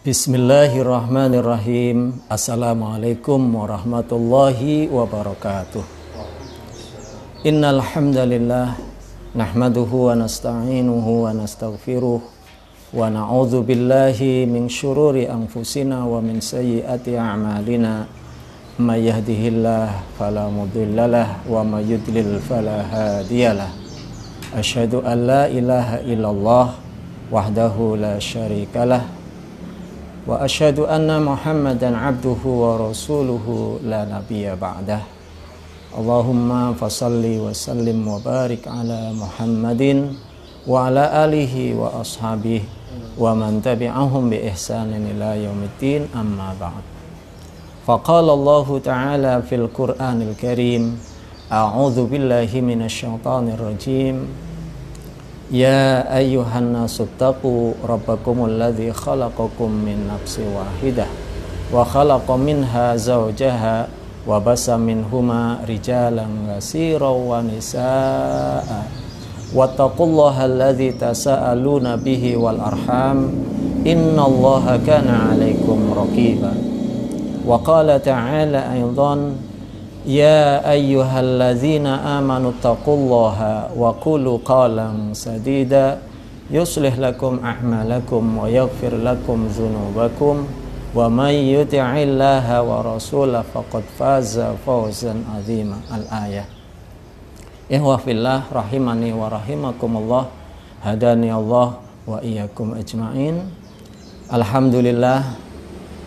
Bismillahirrahmanirrahim. Assalamualaikum warahmatullahi wabarakatuh. Innal hamdalillah nahmaduhu wa nasta'inuhu wa nastaghfiruh wa na'udzu billahi min syururi anfusina wa min sayyiati a'malina. May yahdihillahu fala mudhillalah wa may yudlil fala hadiyalah. Asyhadu an la ilaha illallah wahdahu la syarikalah wa asyhadu anna Muhammadan abduhu wa rasuluhu la nabiyya ba'dah. Allahumma fasalli wa sallim wa barik ala Muhammadin wa ala alihi wa ashabihi wa man tabi'ahum bi ihsanin ila yaumiddin, amma ba'd. Faqala Allah ta'ala fil Qur'anil Karim, a'udzu billahi minasy syaithanir rajim. Ya ayyuhan nasu taqu rabbakumul ladzi khalaqakum min nafsin wahidah wa khalaqa minha zawjaha wa basa minhuma rijalan katsiran wa nisaa wattaqullaha alladzi tasaaluna bihi wal arham innallaha kana 'alaikum raqiba. Wa qala ta'ala aidan, ya ayyuhalladzina amanu taqullaha wa qulu qalan sadida yuslih lakum a'malakum wa yaghfir lakum dzunubakum wa may yuti'illaha wa rasulahu faqad faza fawzan 'azima. Al-ayah. Ikhwah fillah rahimani wa rahimakumullah, hadani Allah wa iyyakum ajmain. Alhamdulillah,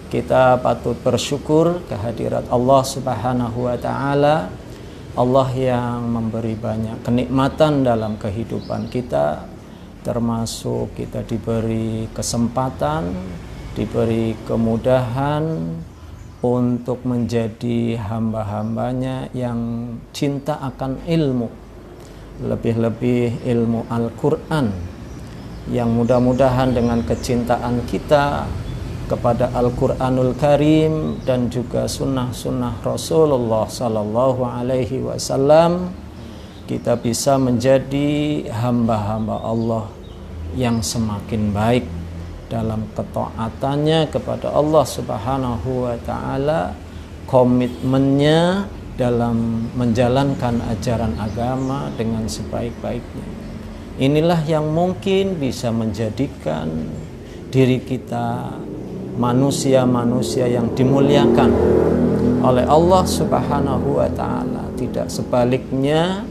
kita patut bersyukur kehadirat Allah Subhanahu wa ta'ala. Allah yang memberi banyak kenikmatan dalam kehidupan kita, termasuk kita diberi kesempatan, diberi kemudahan untuk menjadi hamba-hambanya yang cinta akan ilmu, lebih-lebih ilmu Al-Quran, yang mudah-mudahan dengan kecintaan kita kepada Al-Quranul Karim dan juga sunnah-sunnah Rasulullah Sallallahu Alaihi Wasallam, kita bisa menjadi hamba-hamba Allah yang semakin baik dalam ketaatannya kepada Allah Subhanahu wa Ta'ala, komitmennya dalam menjalankan ajaran agama dengan sebaik-baiknya. Inilah yang mungkin bisa menjadikan diri kita manusia-manusia yang dimuliakan oleh Allah Subhanahu wa ta'ala, tidak sebaliknya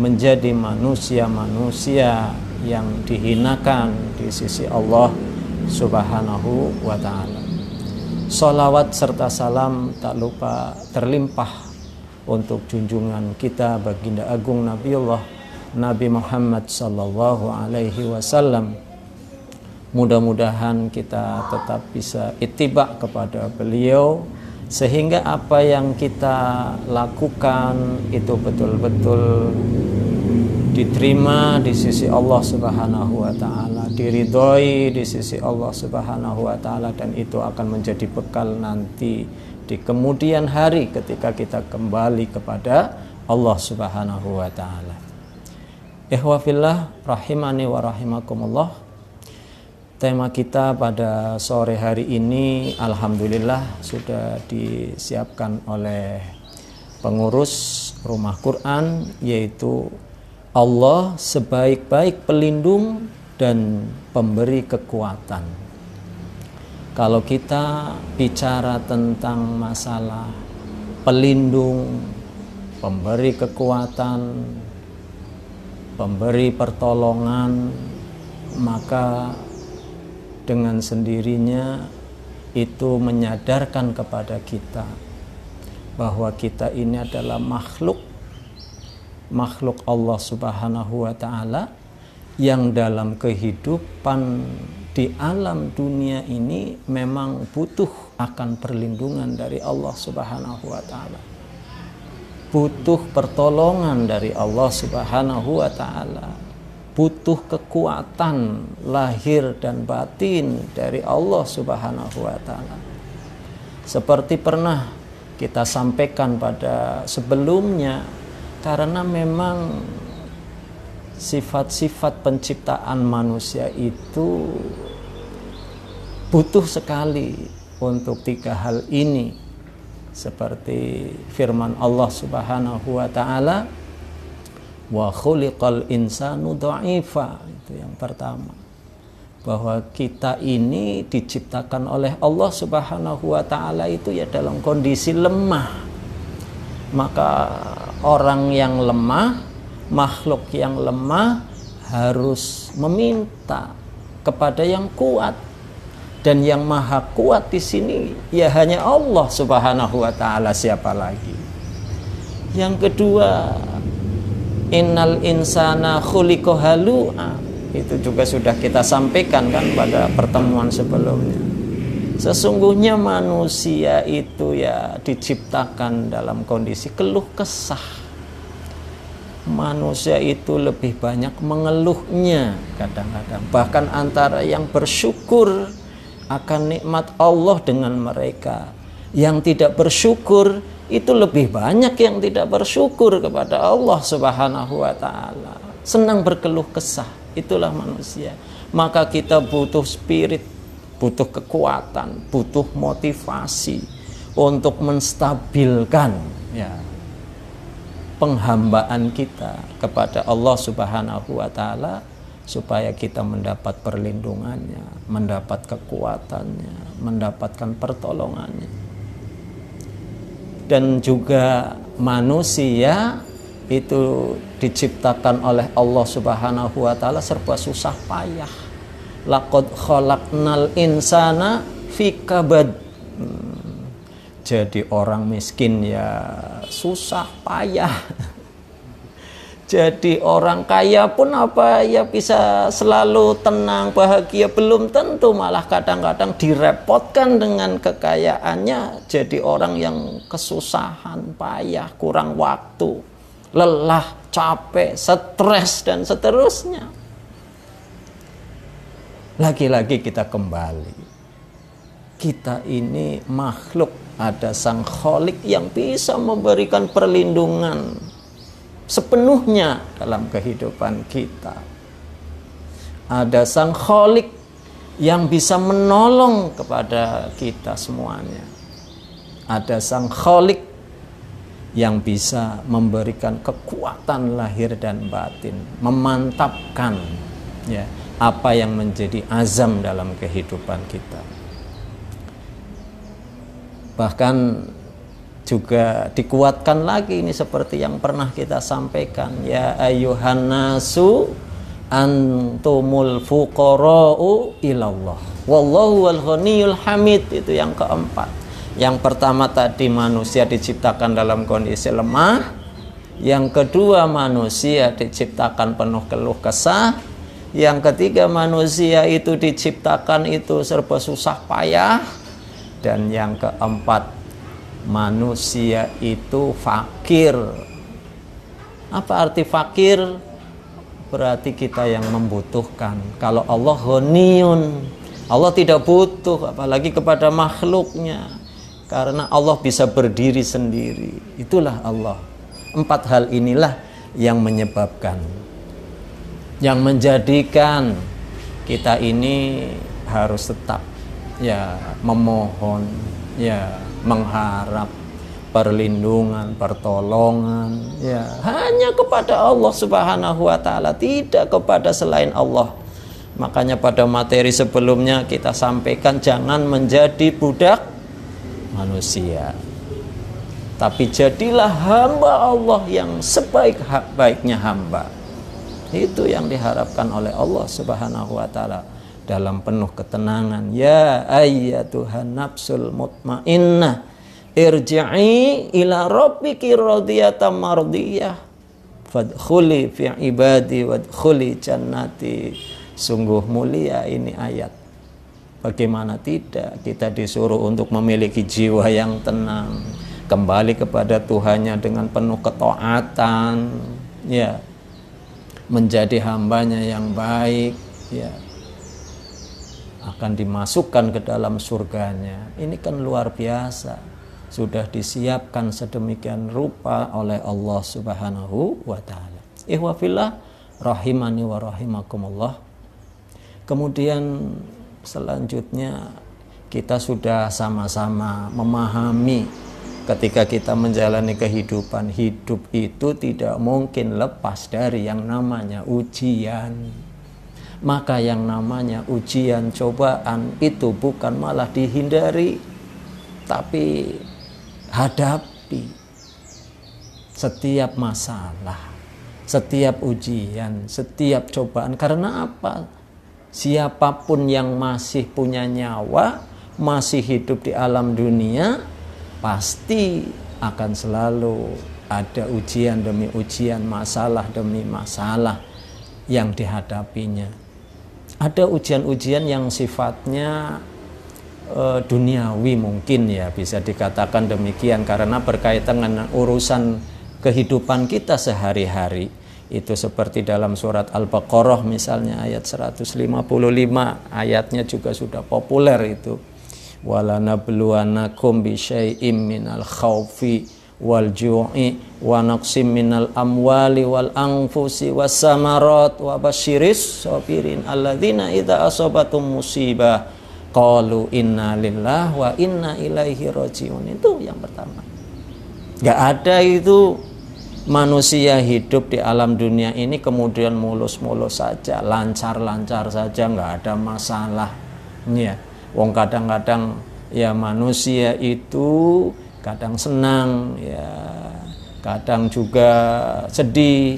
menjadi manusia-manusia yang dihinakan di sisi Allah Subhanahu wa ta'ala. Sholawat serta salam tak lupa terlimpah untuk junjungan kita baginda agung Nabiullah Nabi Muhammad sallallahu alaihi wasallam. Mudah-mudahan kita tetap bisa ittiba kepada beliau, sehingga apa yang kita lakukan itu betul-betul diterima di sisi Allah Subhanahu wa ta'ala, diridhoi di sisi Allah Subhanahu wa ta'ala, dan itu akan menjadi bekal nanti di kemudian hari ketika kita kembali kepada Allah Subhanahu wa ta'ala. Ikhwah fillah rahimani wa rahimakumullah. Tema kita pada sore hari ini alhamdulillah sudah disiapkan oleh pengurus Rumah Quran, yaitu Allah sebaik-baik pelindung dan pemberi kekuatan. Kalau kita bicara tentang masalah pelindung, pemberi kekuatan, pemberi pertolongan, maka dengan sendirinya itu menyadarkan kepada kita bahwa kita ini adalah makhluk Allah Subhanahu wa ta'ala yang dalam kehidupan di alam dunia ini memang butuh akan perlindungan dari Allah Subhanahu wa ta'ala, butuh pertolongan dari Allah Subhanahu wa ta'ala, butuh kekuatan lahir dan batin dari Allah Subhanahu wa ta'ala. Seperti pernah kita sampaikan pada sebelumnya, karena memang sifat-sifat penciptaan manusia itu butuh sekali untuk 3 hal ini, seperti firman Allah Subhanahu wa taala, wa khuliqal insanu dha'ifa. Itu yang pertama, bahwa kita ini diciptakan oleh Allah Subhanahu wa taala itu ya dalam kondisi lemah. Maka orang yang lemah, makhluk yang lemah harus meminta kepada yang kuat. Dan yang maha kuat di sini ya hanya Allah Subhanahu wa taala, siapa lagi? Yang kedua, innal insana khuliqa halu'a. Itu juga sudah kita sampaikan kan pada pertemuan sebelumnya. Sesungguhnya manusia itu ya diciptakan dalam kondisi keluh kesah. Manusia itu lebih banyak mengeluhnya kadang-kadang. Bahkan antara yang bersyukur akan nikmat Allah dengan mereka yang tidak bersyukur, itu lebih banyak yang tidak bersyukur kepada Allah Subhanahu wa taala. Senang berkeluh kesah, itulah manusia. Maka kita butuh spirit, butuh kekuatan, butuh motivasi untuk menstabilkan ya penghambaan kita kepada Allah Subhanahu wa taala, supaya kita mendapat perlindungannya, mendapat kekuatannya, mendapatkan pertolongannya. Dan juga manusia itu diciptakan oleh Allah Subhanahu wa taala serba susah payah. Laqad khalaqnal insana fi kabad. Jadi orang miskin ya susah payah. Jadi orang kaya pun apa ya bisa selalu tenang, bahagia, belum tentu, malah kadang-kadang direpotkan dengan kekayaannya. Jadi orang yang kesusahan, payah, kurang waktu, lelah, capek, stres dan seterusnya. Lagi-lagi kita kembali, kita ini makhluk, ada Sang Khalik yang bisa memberikan perlindungan sepenuhnya dalam kehidupan kita. Ada Sang Khalik yang bisa menolong kepada kita semuanya. Ada Sang Khalik yang bisa memberikan kekuatan lahir dan batin, memantapkan ya apa yang menjadi azam dalam kehidupan kita. Bahkan juga dikuatkan lagi ini seperti yang pernah kita sampaikan, ya ayyuhan nasu antumul fuqara'u ilallah wallahu wal ghaniyul hamid. Itu yang keempat. Yang pertama tadi manusia diciptakan dalam kondisi lemah. Yang kedua manusia diciptakan penuh keluh kesah. Yang ketiga manusia itu diciptakan itu serba susah payah. Dan yang keempat manusia itu fakir. Apa arti fakir? Berarti kita yang membutuhkan. Kalau Allah ghaniyun, Allah tidak butuh apalagi kepada makhluknya, karena Allah bisa berdiri sendiri. Itulah Allah. 4 hal inilah yang menyebabkan, yang menjadikan kita ini harus tetap ya memohon, ya mengharap perlindungan, pertolongan ya hanya kepada Allah Subhanahu wa taala, tidak kepada selain Allah. Makanya pada materi sebelumnya kita sampaikan jangan menjadi budak manusia, tapi jadilah hamba Allah yang sebaik-baiknya hamba. Itu yang diharapkan oleh Allah Subhanahu wa taala dalam penuh ketenangan. Ya ayyatuhan nafsul mutmainnah irji'i ila rabbiki radiyatan mardiyah fadkhuli fi ibadi wadkhuli jannati. Sungguh mulia ini ayat. Bagaimana tidak kita disuruh untuk memiliki jiwa yang tenang, kembali kepada Tuhannya dengan penuh ketaatan, ya, menjadi hambanya yang baik, ya, akan dimasukkan ke dalam surganya. Ini kan luar biasa, sudah disiapkan sedemikian rupa oleh Allah Subhanahu wa ta'ala. Ihwa fillah rahimani wa rahimakumullah. Kemudian selanjutnya kita sudah sama-sama memahami ketika kita menjalani kehidupan, hidup itu tidak mungkin lepas dari yang namanya ujian. Maka yang namanya ujian, cobaan itu bukan malah dihindari, tapi hadapi setiap masalah, setiap ujian, setiap cobaan. Karena apa? Siapapun yang masih punya nyawa, masih hidup di alam dunia, pasti akan selalu ada ujian demi ujian, masalah demi masalah yang dihadapinya. Ada ujian-ujian yang sifatnya duniawi mungkin ya, bisa dikatakan demikian, karena berkaitan dengan urusan kehidupan kita sehari-hari. Itu seperti dalam surat Al-Baqarah misalnya ayat 155, ayatnya juga sudah populer itu. Walanabluwanakum bisyai'im minal khawfi wal ju'i wa naqsim minal amwali wal anfusi was samarat wa basyiris sabirin alladzina idza asabatum musibah qalu inna lillahi wa inna ilaihi rajiun. Itu yang pertama. Gak ada itu manusia hidup di alam dunia ini kemudian mulus-mulus saja, lancar-lancar saja, gak ada masalah ya. Wong kadang-kadang ya manusia itu kadang senang ya, kadang juga sedih,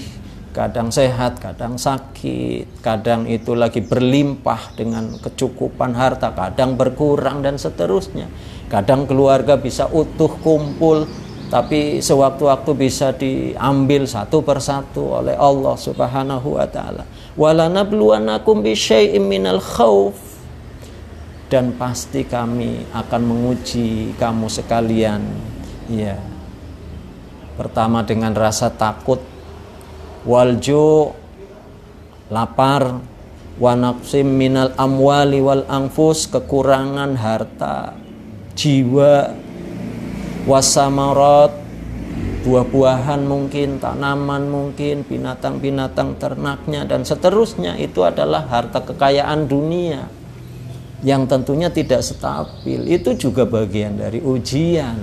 kadang sehat, kadang sakit, kadang itu lagi berlimpah dengan kecukupan harta, kadang berkurang dan seterusnya. Kadang keluarga bisa utuh kumpul, tapi sewaktu-waktu bisa diambil satu persatu oleh Allah Subhanahu wa taala. Walanabluwanakum bisyai'im minal khauf, dan pasti kami akan menguji kamu sekalian ya. Pertama dengan rasa takut, walju, lapar, wa naqsim minal amwali wal anfus, kekurangan harta, jiwa, wasamarat, buah-buahan mungkin, tanaman mungkin, binatang-binatang ternaknya dan seterusnya. Itu adalah harta kekayaan dunia yang tentunya tidak stabil. Itu juga bagian dari ujian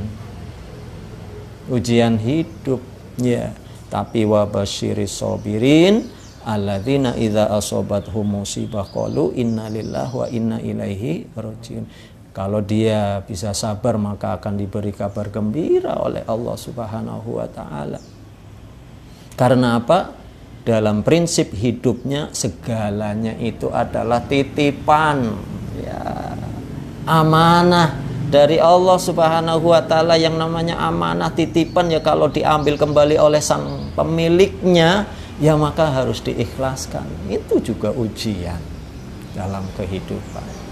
hidup ya. Tapi wa basyiris sabirin alladzina idza asabathum musibah qalu inna lillahi wa inna ilaihi rajiun. Kalau dia bisa sabar maka akan diberi kabar gembira oleh Allah Subhanahu wa taala. Karena apa? Dalam prinsip hidupnya segalanya itu adalah titipan ya, amanah dari Allah Subhanahu wa taala. Yang namanya amanah, titipan ya, kalau diambil kembali oleh sang pemiliknya ya maka harus diikhlaskan. Itu juga ujian dalam kehidupan.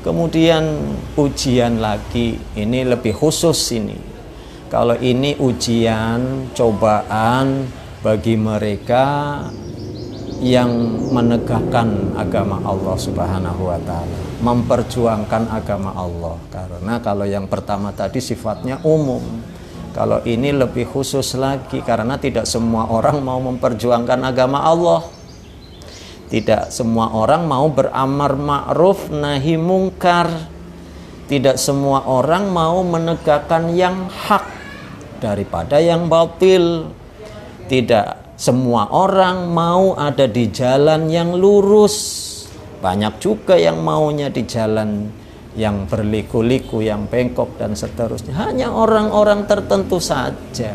Kemudian ujian lagi, ini lebih khusus ini. Kalau ini ujian, cobaan bagi mereka yang menegakkan agama Allah Subhanahu wa taala, memperjuangkan agama Allah. Karena kalau yang pertama tadi sifatnya umum, kalau ini lebih khusus lagi, karena tidak semua orang mau memperjuangkan agama Allah. Tidak semua orang mau beramar ma'ruf nahi mungkar. Tidak semua orang mau menegakkan yang hak daripada yang batil. Tidak semua orang mau ada di jalan yang lurus. Banyak juga yang maunya di jalan yang berliku-liku, yang bengkok dan seterusnya. Hanya orang-orang tertentu saja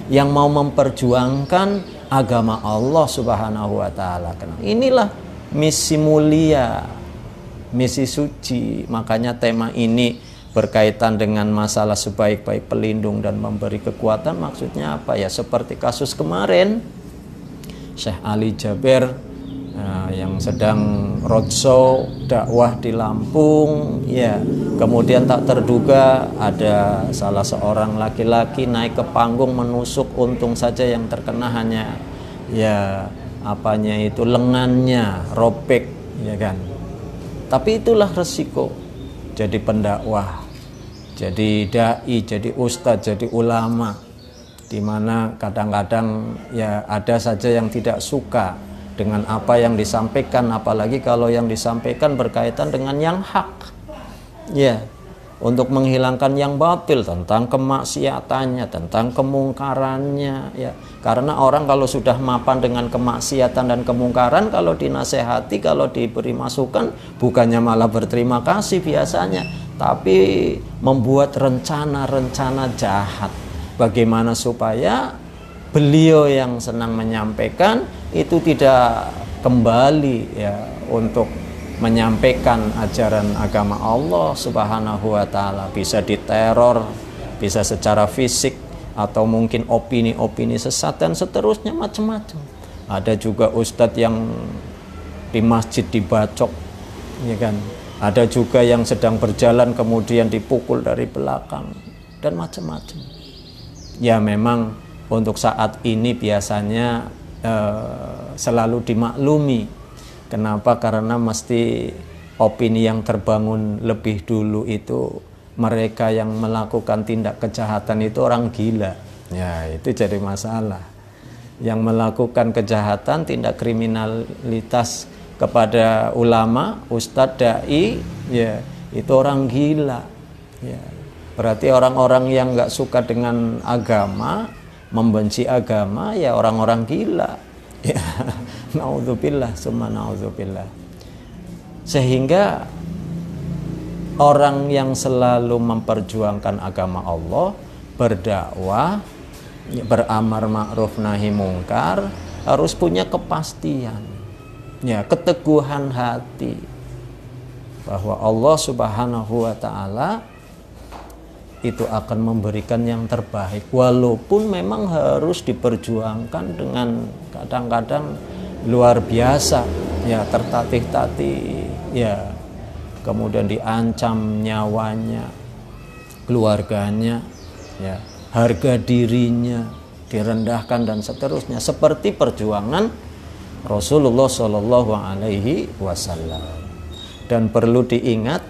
yang mau memperjuangkan agama Allah Subhanahu wa taala. Inilah misi mulia, misi suci. Makanya tema ini berkaitan dengan masalah sebaik-baik pelindung dan memberi kekuatan. Maksudnya apa ya? Seperti kasus kemarin Syekh Ali Jaber yang sedang roadshow dakwah di Lampung ya, kemudian tak terduga ada salah seorang laki-laki naik ke panggung menusuk. Untung saja yang terkena hanya ya apanya itu, lengannya robek ya kan. Tapi itulah resiko jadi pendakwah, jadi dai, jadi ustadz, jadi ulama, di mana kadang-kadang ya ada saja yang tidak suka dengan apa yang disampaikan, apalagi kalau yang disampaikan berkaitan dengan yang hak. Ya, untuk menghilangkan yang batil, tentang kemaksiatannya, tentang kemungkarannya, ya. Karena orang kalau sudah mapan dengan kemaksiatan dan kemungkaran, kalau dinasehati, kalau diberi masukan, bukannya malah berterima kasih biasanya, tapi membuat rencana-rencana jahat. Bagaimana supaya beliau yang senang menyampaikan itu tidak kembali ya untuk menyampaikan ajaran agama Allah Subhanahu wa taala, bisa diteror, bisa secara fisik, atau mungkin opini-opini sesat dan seterusnya, macam-macam. Ada juga ustadz yang di masjid dibacok, ya kan? Ada juga yang sedang berjalan kemudian dipukul dari belakang dan macam-macam. Ya memang untuk saat ini biasanya selalu dimaklumi. Kenapa? Karena mesti opini yang terbangun lebih dulu itu mereka yang melakukan tindak kejahatan itu orang gila. Ya, itu jadi masalah. Yang melakukan kejahatan, tindak kriminalitas kepada ulama, ustadz, dai, ya, itu orang gila. Ya. Berarti orang-orang yang nggak suka dengan agama, membenci agama, ya orang-orang gila. Ya, naudzubillah, summa naudzubillah. Sehingga orang yang selalu memperjuangkan agama Allah, berdakwah, beramar ma'ruf nahi mungkar, harus punya kepastian, ya, keteguhan hati bahwa Allah Subhanahu wa taala itu akan memberikan yang terbaik, walaupun memang harus diperjuangkan dengan kadang-kadang luar biasa, ya, tertatih-tatih, ya, kemudian diancam nyawanya, keluarganya, ya, harga dirinya direndahkan dan seterusnya, seperti perjuangan Rasulullah Shallallahu Alaihi Wasallam. Dan perlu diingat,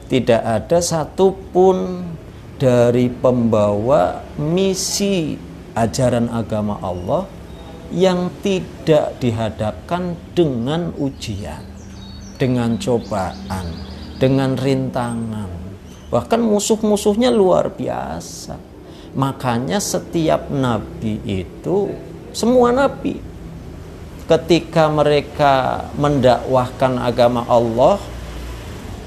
tidak ada satupun dari pembawa misi ajaran agama Allah yang tidak dihadapkan dengan ujian, dengan cobaan, dengan rintangan. Bahkan musuh-musuhnya luar biasa. Makanya setiap nabi itu, semua nabi, ketika mereka mendakwahkan agama Allah,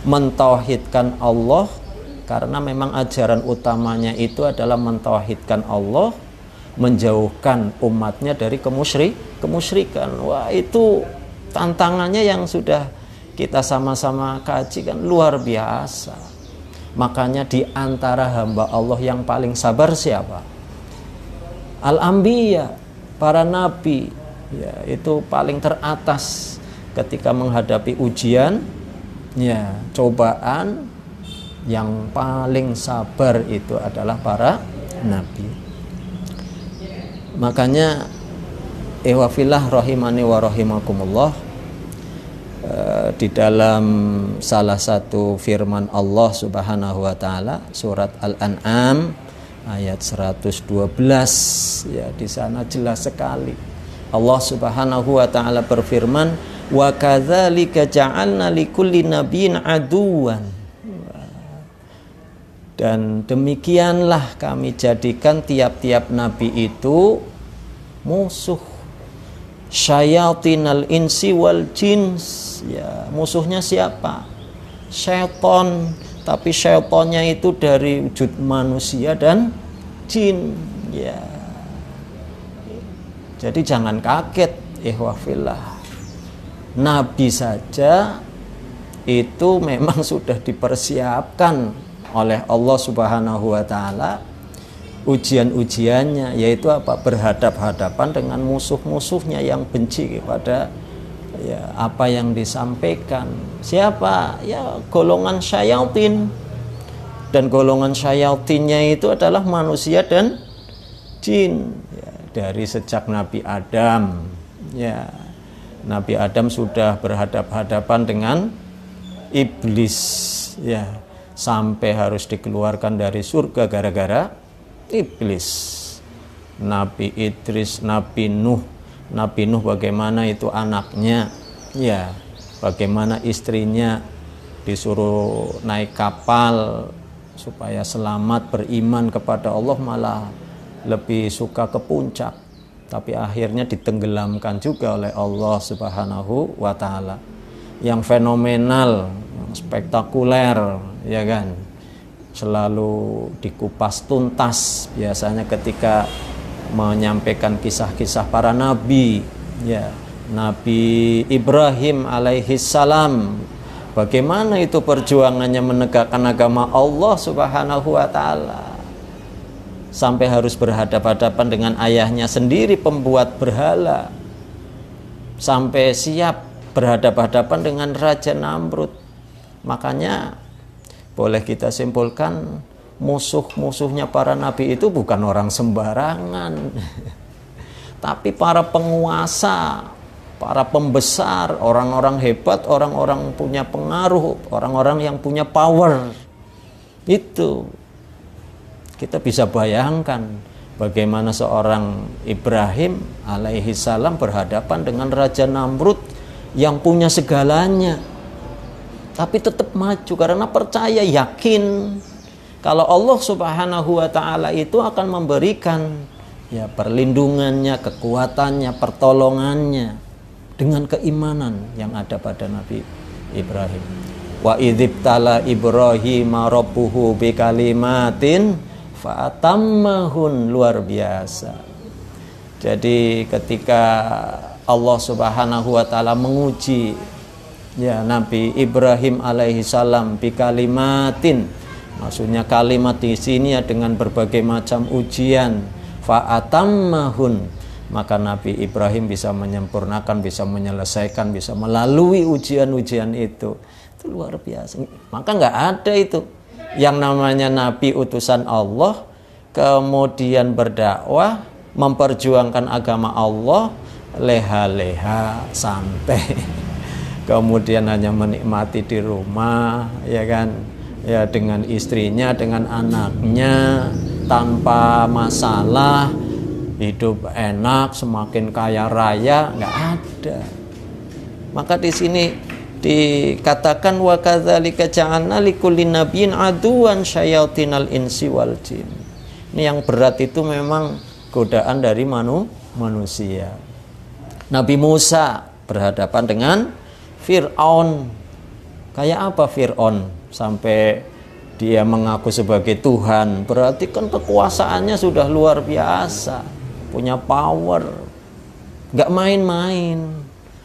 mentauhidkan Allah, karena memang ajaran utamanya itu adalah mentauhidkan Allah, menjauhkan umatnya dari kemusyrikan. Wah, itu tantangannya yang sudah kita sama-sama kaji kan luar biasa. Makanya di antara hamba Allah yang paling sabar siapa? Al-Anbiya, para nabi, ya, itu paling teratas ketika menghadapi ujian, ya, cobaan. Yang paling sabar itu adalah para nabi. Makanya ihwafillah rahimani wa rahimakumullah, di dalam salah satu firman Allah Subhanahu wa taala, surat Al-An'am ayat 112, ya, di sana jelas sekali Allah Subhanahu wa taala berfirman, wa kadzalika ja'alna likulli nabiyyin aduwan. Dan demikianlah kami jadikan tiap-tiap nabi itu musuh. Syayatinal insi wal jins, ya, musuhnya siapa? Syaitan, tapi syaitannya itu dari wujud manusia dan jin, ya. Jadi jangan kaget, ihwafillah. Nabi saja itu memang sudah dipersiapkan oleh Allah Subhanahu wa taala ujian-ujiannya, yaitu apa? Berhadap-hadapan dengan musuh-musuhnya yang benci kepada, ya, apa yang disampaikan. Siapa? Ya, golongan syayatin. Dan golongan syayatinnya itu adalah manusia dan jin, ya, dari sejak Nabi Adam, ya, Nabi Adam sudah berhadap-hadapan dengan iblis, ya, sampai harus dikeluarkan dari surga gara-gara iblis. Nabi Idris, Nabi Nuh, Nabi Nuh bagaimana itu anaknya, ya, bagaimana istrinya disuruh naik kapal supaya selamat beriman kepada Allah, malah lebih suka ke puncak, tapi akhirnya ditenggelamkan juga oleh Allah Subhanahu wa taala. Yang fenomenal, yang spektakuler, ya kan, selalu dikupas tuntas biasanya ketika menyampaikan kisah-kisah para nabi, ya. Nabi Ibrahim alaihi salam, bagaimana itu perjuangannya menegakkan agama Allah Subhanahu wa taala, sampai harus berhadapan-hadapan dengan ayahnya sendiri pembuat berhala, sampai siap berhadapan-hadapan dengan Raja Namrud. Makanya boleh kita simpulkan, musuh-musuhnya para nabi itu bukan orang sembarangan, tapi para penguasa, para pembesar, orang-orang hebat, orang-orang punya pengaruh, orang-orang yang punya power. Itu kita bisa bayangkan bagaimana seorang Ibrahim alaihi salam berhadapan dengan Raja Namrud yang punya segalanya, tapi tetap maju karena percaya, yakin kalau Allah Subhanahu wa taala itu akan memberikan, ya, perlindungannya, kekuatannya, pertolongannya dengan keimanan yang ada pada Nabi Ibrahim. Wa idzibtala Ibrahima rabbuhu bikalimatin fa'atammahun, luar biasa. Jadi ketika Allah Subhanahu wa taala menguji, ya, Nabi Ibrahim alaihi salam bikalimatin, maksudnya kalimat di sini ya dengan berbagai macam ujian, fa'atammahun, maka Nabi Ibrahim bisa menyempurnakan, bisa menyelesaikan, bisa melalui ujian-ujian itu. Itu luar biasa. Maka nggak ada itu yang namanya Nabi utusan Allah kemudian berdakwah, memperjuangkan agama Allah, leha-leha santai, kemudian hanya menikmati di rumah, ya kan, ya, dengan istrinya, dengan anaknya, tanpa masalah, hidup enak, semakin kaya raya, nggak ada. Maka di sini dikatakan wa kadzalika ja'alna likulli nabiyyin aduwan syayatinal insi wal jin. Ini yang berat itu memang godaan dari manusia. Nabi Musa berhadapan dengan Fir'aun. Kayak apa Fir'aun sampai dia mengaku sebagai Tuhan? Berarti kan kekuasaannya sudah luar biasa, punya power, gak main-main.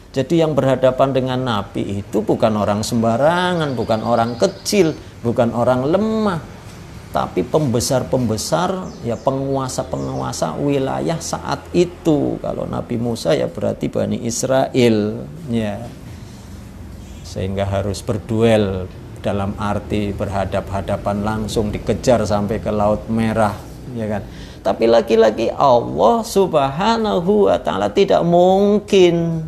Jadi yang berhadapan dengan Nabi itu bukan orang sembarangan, bukan orang kecil, bukan orang lemah, tapi pembesar-pembesar, ya, penguasa-penguasa wilayah saat itu. Kalau Nabi Musa ya berarti Bani Israel, ya. Sehingga harus berduel dalam arti berhadap-hadapan langsung, dikejar sampai ke Laut Merah, ya kan. Tapi lagi-lagi Allah Subhanahu wa taala tidak mungkin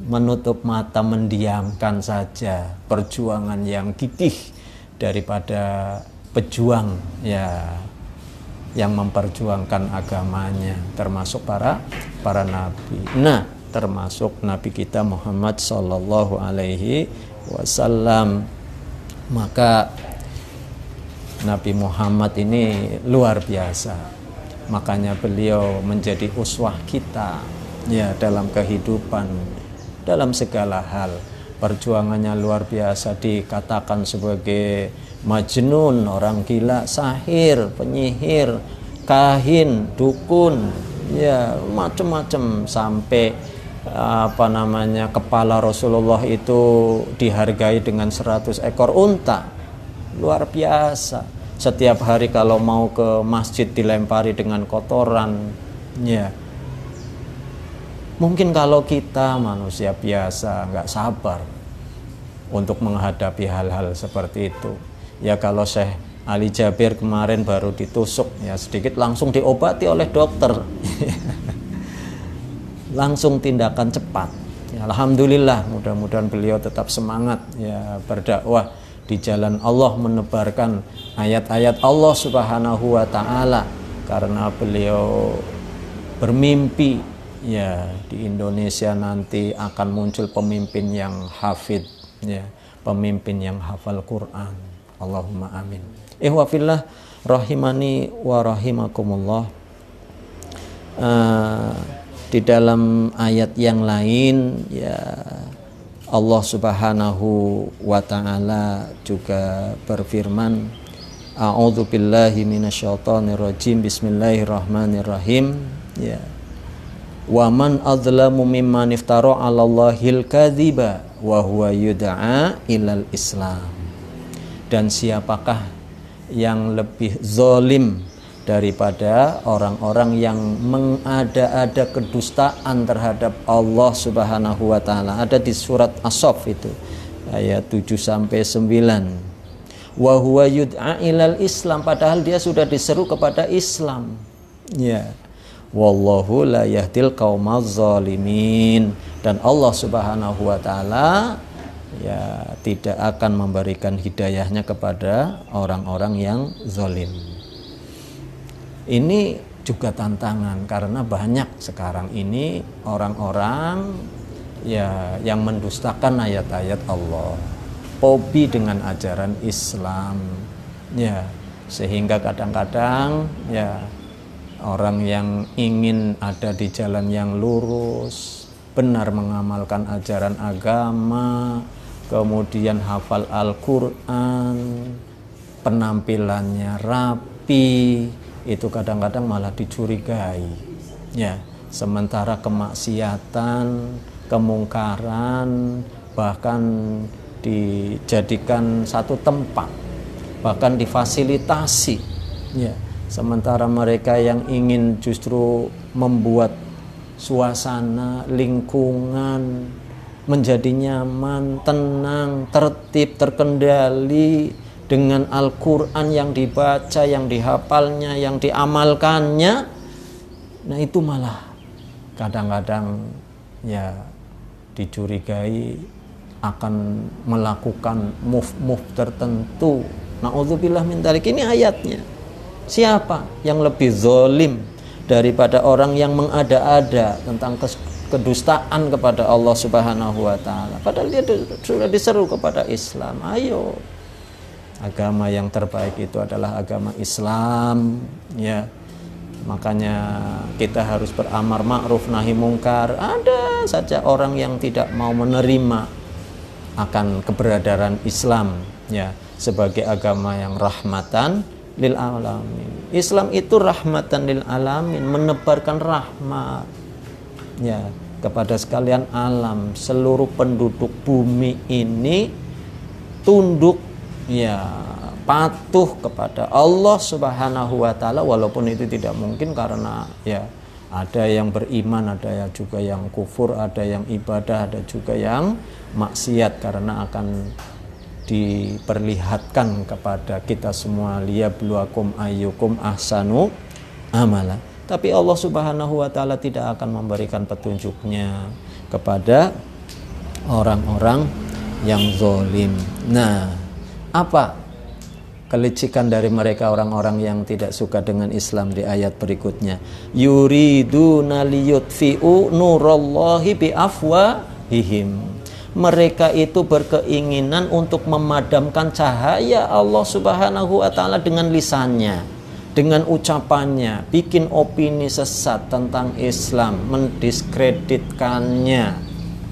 menutup mata, mendiamkan saja perjuangan yang gigih daripada pejuang, ya, yang memperjuangkan agamanya, termasuk para nabi. Nah, termasuk Nabi kita Muhammad sallallahu alaihi wasallam. Maka Nabi Muhammad ini luar biasa. Makanya beliau menjadi uswah kita, ya, dalam kehidupan, dalam segala hal. Perjuangannya luar biasa, dikatakan sebagai majnun, orang gila, sahir, penyihir, kahin, dukun, ya, macam-macam, sampai kepala Rasulullah itu dihargai dengan 100 ekor unta. Luar biasa. Setiap hari kalau mau ke masjid dilempari dengan kotoran, ya. Mungkin kalau kita manusia biasa nggak sabar untuk menghadapi hal-hal seperti itu. Ya, kalau Syekh Ali Jabir kemarin baru ditusuk, ya, sedikit langsung diobati oleh dokter. Langsung tindakan cepat. Ya, alhamdulillah, mudah-mudahan beliau tetap semangat, ya, berdakwah di jalan Allah, menebarkan ayat-ayat Allah Subhanahu wa taala, karena beliau bermimpi ya di Indonesia nanti akan muncul pemimpin yang hafid, ya, pemimpin yang hafal Quran. Allahumma amin. Ihwafillah rahimani wa rahimakumullah. Di dalam ayat yang lain, ya, Allah Subhanahu wa ta'ala juga berfirman, A'udzu billahi minasyaitonir rajim. Bismillahirrahmanirrahim. Ya. Wa man adzlamu mimman iftara 'alallahil kadziba wa huwa yud'a ilal Islam. Dan siapakah yang lebih zalim daripada orang-orang yang mengada-ada kedustaan terhadap Allah Subhanahu wa taala. Ada di surat As-Saff itu ayat 7 sampai 9. Wa huwa yud'a ilal Islam, padahal dia sudah diseru kepada Islam. Ya. Wallahu la yahdil qaumaz zalimin. Dan Allah Subhanahu wa taala ya tidak akan memberikan hidayahnya kepada orang-orang yang zalim. Ini juga tantangan karena banyak sekarang ini orang-orang ya yang mendustakan ayat-ayat Allah, fobi dengan ajaran Islam, ya, sehingga kadang-kadang ya orang yang ingin ada di jalan yang lurus, benar mengamalkan ajaran agama, kemudian hafal Al-Quran, penampilannya rapi, itu kadang-kadang malah dicurigai, ya. Sementara kemaksiatan, kemungkaran bahkan dijadikan satu tempat, bahkan difasilitasi, ya. Sementara mereka yang ingin justru membuat suasana lingkungan menjadi nyaman, tenang, tertib, terkendali dengan Al-Quran yang dibaca, yang dihafalnya, yang diamalkannya, nah itu malah kadang-kadang ya dicurigai akan melakukan move-move tertentu. Na'udzubillah min dzalik. Ini ayatnya. Siapa yang lebih zalim daripada orang yang mengada-ada tentang kedustaan kepada Allah Subhanahu wa taala, padahal dia sudah diseru kepada Islam. Ayo, agama yang terbaik itu adalah agama Islam, ya. Makanya kita harus beramar ma'ruf nahi mungkar. Ada saja orang yang tidak mau menerima akan keberadaan Islam, ya, sebagai agama yang rahmatan lil alamin. Islam itu rahmatan lil alamin, menebarkan rahmat, ya, kepada sekalian alam. Seluruh penduduk bumi ini tunduk, ya, patuh kepada Allah Subhanahu wa taala, walaupun itu tidak mungkin karena ya ada yang beriman, ada yang juga yang kufur, ada yang ibadah, ada juga yang maksiat, karena akan diperlihatkan kepada kita semua liyabluwakum ayyukum ahsanu amala. Tapi Allah Subhanahu wa taala tidak akan memberikan petunjuknya kepada orang-orang yang zalim. Nah, apa kelicikan dari mereka orang-orang yang tidak suka dengan Islam di ayat berikutnya? Yuriduna liyutfi'u nurallahi biafwahihim. Mereka itu berkeinginan untuk memadamkan cahaya Allah Subhanahu wa taala dengan lisannya, dengan ucapannya, bikin opini sesat tentang Islam, mendiskreditkannya,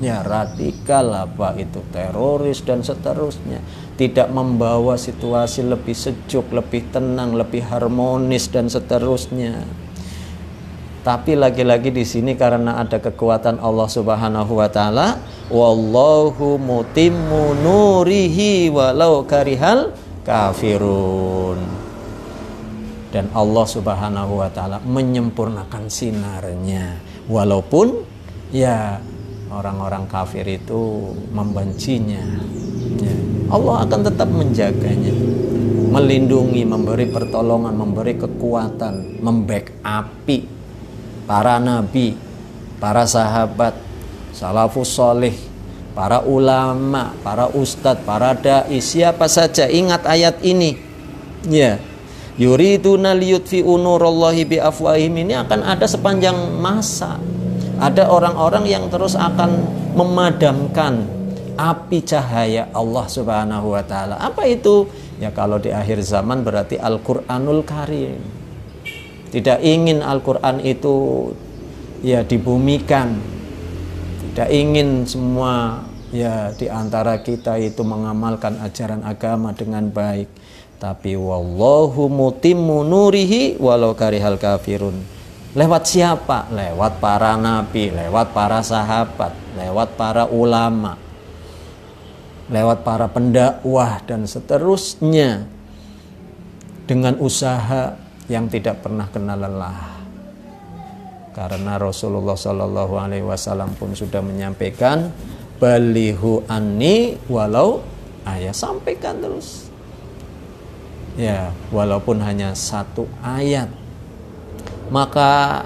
ya, radikal, apa itu teroris dan seterusnya, tidak membawa situasi lebih sejuk, lebih tenang, lebih harmonis dan seterusnya. Tapi lagi-lagi di sini karena ada kekuatan Allah Subhanahu wa taala, wallahu mutimmu nurihi walau karihal kafirun. Dan Allah Subhanahu wa taala menyempurnakan sinarnya walaupun ya orang-orang kafir itu membencinya, ya. Allah akan tetap menjaganya, melindungi, memberi pertolongan, memberi kekuatan, membackupi para nabi, para sahabat, salafus soleh, para ulama, para ustadz, para dai, siapa saja. Ingat ayat ini, ya. Yuriduna liyutfi'u nurallahi biafwahihim, ini akan ada sepanjang masa. Ada orang-orang yang terus akan memadamkan api cahaya Allah Subhanahu wa taala. Apa itu? Ya kalau di akhir zaman berarti Al-Qur'anul Karim. Tidak ingin Al-Qur'an itu ya dibumikan. Tidak ingin semua ya di antara kita itu mengamalkan ajaran agama dengan baik. Tapi wallahu mutimmu nurihi walau karihal kafirun. Lewat siapa? Lewat para nabi, lewat para sahabat, lewat para ulama, lewat para pendakwah dan seterusnya, dengan usaha yang tidak pernah kenal lelah. Karena Rasulullah Shallallahu Alaihi Wasallam pun sudah menyampaikan, balihu anni walau ayat, sampaikan terus. Ya, walaupun hanya satu ayat. Maka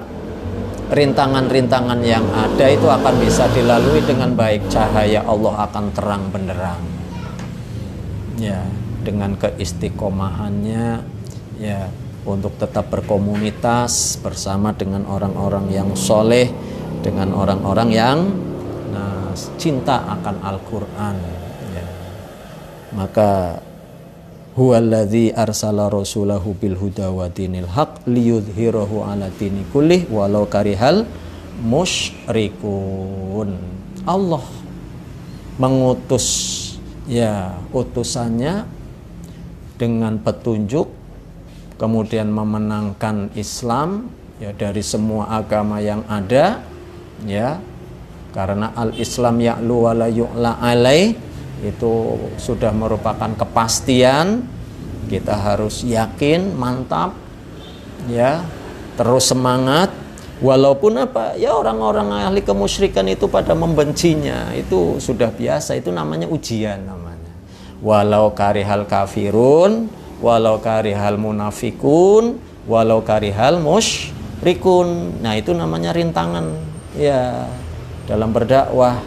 rintangan-rintangan yang ada itu akan bisa dilalui dengan baik. Cahaya Allah akan terang benderang. Ya, dengan keistiqomahannya ya untuk tetap berkomunitas bersama dengan orang-orang yang soleh, dengan orang-orang yang cinta akan Al-Quran ya. Maka huwallazi arsala rasulahu bil huda wa dinil haq liyudhhirahu ala dini kullih walau karihal musyrikun. Allah mengutus ya utusannya dengan petunjuk, kemudian memenangkan Islam ya dari semua agama yang ada ya, karena al-Islam ya'lu wa la yu'la alaih, itu sudah merupakan kepastian. Kita harus yakin, mantap ya, terus semangat. Walaupun apa ya, orang-orang ahli kemusyrikan itu pada membencinya, itu sudah biasa, itu namanya ujian namanya. Walau karihal kafirun, walau karihal munafikun, walau karihal musyrikun. Nah, itu namanya rintangan ya dalam berdakwah.